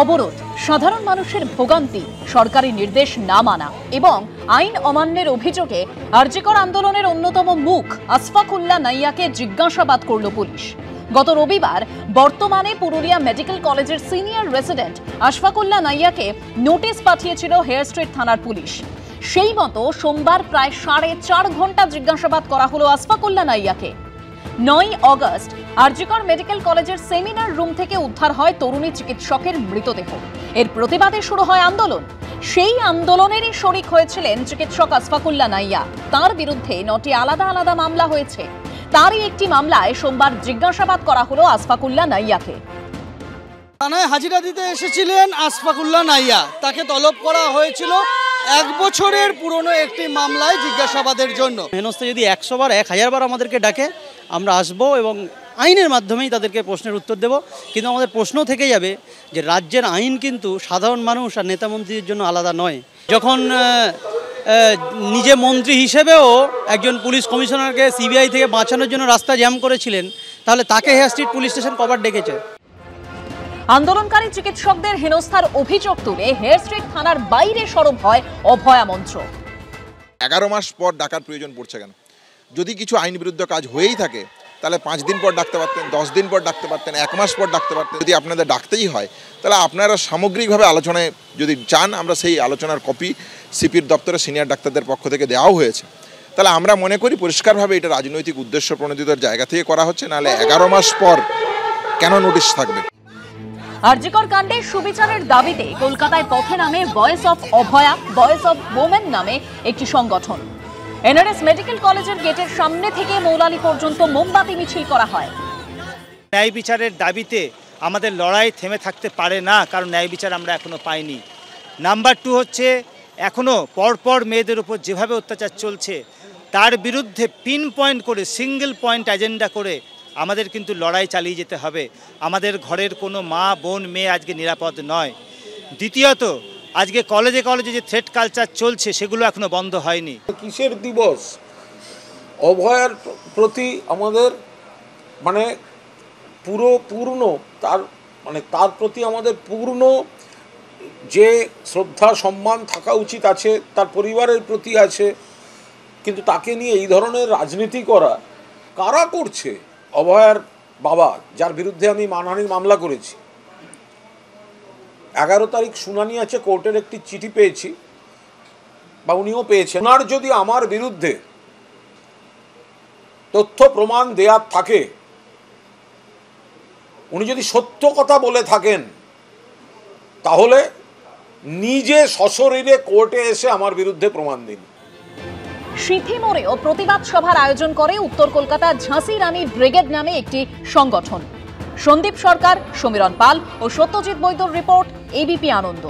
অবরোধ, সাধারণ মানুষের ভোগান্তি, সরকারি নির্দেশ না মানা এবং আইন অমান্যের অভিযোগে আরজিকর আন্দোলনের অন্যতম মুখ আশফাকুল্লাহ নাইয়াকে জিজ্ঞাসাবাদ করল পুলিশ। গত রবিবার বর্তমানে পুরুলিয়া মেডিকেল কলেজের সিনিয়র রেসিডেন্ট আশফাকুল্লাহ নাইয়াকে নোটিশ পাঠিয়েছিল হেয়ার স্ট্রিট থানার পুলিশ। সেই মতো সোমবার প্রায় 4.5 ঘন্টা জিজ্ঞাসাবাদ করা হলো আশফাকুল্লাহ নাইয়াকে। 9 অগস্ট আরজিকর মেডিকেল কলেজের সেমিনার রুম থেকে উদ্ধার হয় তরুণী চিকিৎসকের মৃতদেহ। এর প্রতিবাদে শুরু হয় আন্দোলন। সেই আন্দোলনেরই শরিক হয়েছিলেন চিকিৎসক আশফাকুল্লাহ নাইয়া। তার বিরুদ্ধে 9টি আলাদা আলাদা মামলা হয়েছে। তারই একটি মামলায় সোমবার জিজ্ঞাসাবাদ করা হলো আশফাকুল্লাহ নাইয়াকে। থানায় হাজিরা দিতে এসেছিলেন আশফাকুল্লাহ নাইয়া। তাকে তলব করা হয়েছিল 1 বছরের পুরনো একটি মামলায় জিজ্ঞাসাবাদের জন্য। হেনস্থা যদি 100 বার 1000 বার আমাদেরকে ডাকে আমরা আসবো এবং আইনের মাধ্যমেই তাদেরকে প্রশ্নের উত্তর দেব। কিন্তু আমাদের প্রশ্ন থেকে যাবে যে রাজ্যের আইন কিন্তু সাধারণ মানুষ আর নেতা মন্ত্রীর জন্য আলাদা নয়। যখন নিজে মন্ত্রী হিসেবেও একজন পুলিশ কমিশনারকে সিবিআই থেকে বাঁচানোর জন্য রাস্তা জ্যাম করেছিলেন, তাহলে তাকে হেয়ার স্ট্রিট পুলিশ স্টেশন কবার ডেকেছে? আন্দোলনকারী চিকিৎসকদের হেনস্থার অভিযোগ তুলে হেয়ার স্ট্রিট থানার বাইরে সরব হয় অভয়া মঞ্চ। 11 মাস পর ডাকার প্রয়োজন পড়ছে কেন? যদি কিছু আইন বিরুদ্ধ কাজ হয়েই থাকে তাহলে 5 দিন পর ডাকতে পারতেন, 10 দিন পর ডাকতে পারতেন, 1 মাস পর ডাকতে পারতেন। যদি আপনাদের ডাকতেই হয় তাহলে আপনারা সামগ্রিকভাবে আলোচনায় যদি চান, আমরা সেই আলোচনার কপি সিপির দপ্তরে সিনিয়র ডাক্তারদের পক্ষ থেকে দেওয়াও হয়েছে। তাহলে আমরা মনে করি পরিষ্কারভাবে এটা রাজনৈতিক উদ্দেশ্য প্রণোদিতর জায়গা থেকে করা হচ্ছে, নাহলে 11 মাস পর কেন নোটিশ থাকবে? আরজিকর কাণ্ডে সুবিচারের দাবিতে কলকাতায় পথে নামে voice of Abhaya, voice of women নামে একটি সংগঠন। এনআরএস মেডিকেল কলেজের গেটের সামনে থেকে মৌলালি পর্যন্ত মোমবাতি মিছিল করা হয়। ন্যায় বিচারের দাবিতে আমাদের লড়াই থেমে থাকতে পারে না, কারণ ন্যায় বিচার আমরা এখনো পাইনি। নাম্বার 2 হচ্ছে এখনো পরপর মেয়েদের উপর যেভাবে অত্যাচার চলছে তার বিরুদ্ধে পিন পয়েন্ট করে সিঙ্গেল পয়েন্ট এজেন্ডা করে আমাদের কিন্তু লড়াই চালিয়ে যেতে হবে। আমাদের ঘরের কোনো মা বোন মেয়ে আজকে নিরাপদ নয়। দ্বিতীয়ত, আজকে কলেজে কলেজে যে থ্রেট কালচার চলছে সেগুলো এখনো বন্ধ হয়নি। কিসের দিবস? অভয়ার প্রতি আমাদের তার প্রতি আমাদের পূর্ণ যে শ্রদ্ধা সম্মান থাকা উচিত আছে, তার পরিবারের প্রতি আছে। কিন্তু তাকে নিয়ে এই ধরনের রাজনীতি করা কারা করছে? অভয়ার বাবা, যার বিরুদ্ধে আমি মানহানির মামলা করেছি, 11 তারিখ শুনানি আছে, কোর্টের একটি চিঠি পেয়েছি বা উনিও পেয়েছেন। ওনার যদি আমার বিরুদ্ধে তথ্য প্রমাণ দেওয়ার থাকে, উনি যদি সত্য কথা বলে থাকেন, তাহলে নিজে সশরীরে কোর্টে এসে আমার বিরুদ্ধে প্রমাণ দিন। সিথি মোড়েও প্রতিবাদ সভার আয়োজন করে উত্তর কলকাতা ঝাঁসি রানী ব্রিগেড নামে একটি সংগঠন। সন্দীপ সরকার, সমীরণ পাল ও সত্যজিৎ বৈদ্যর রিপোর্ট, এবিপি আনন্দ।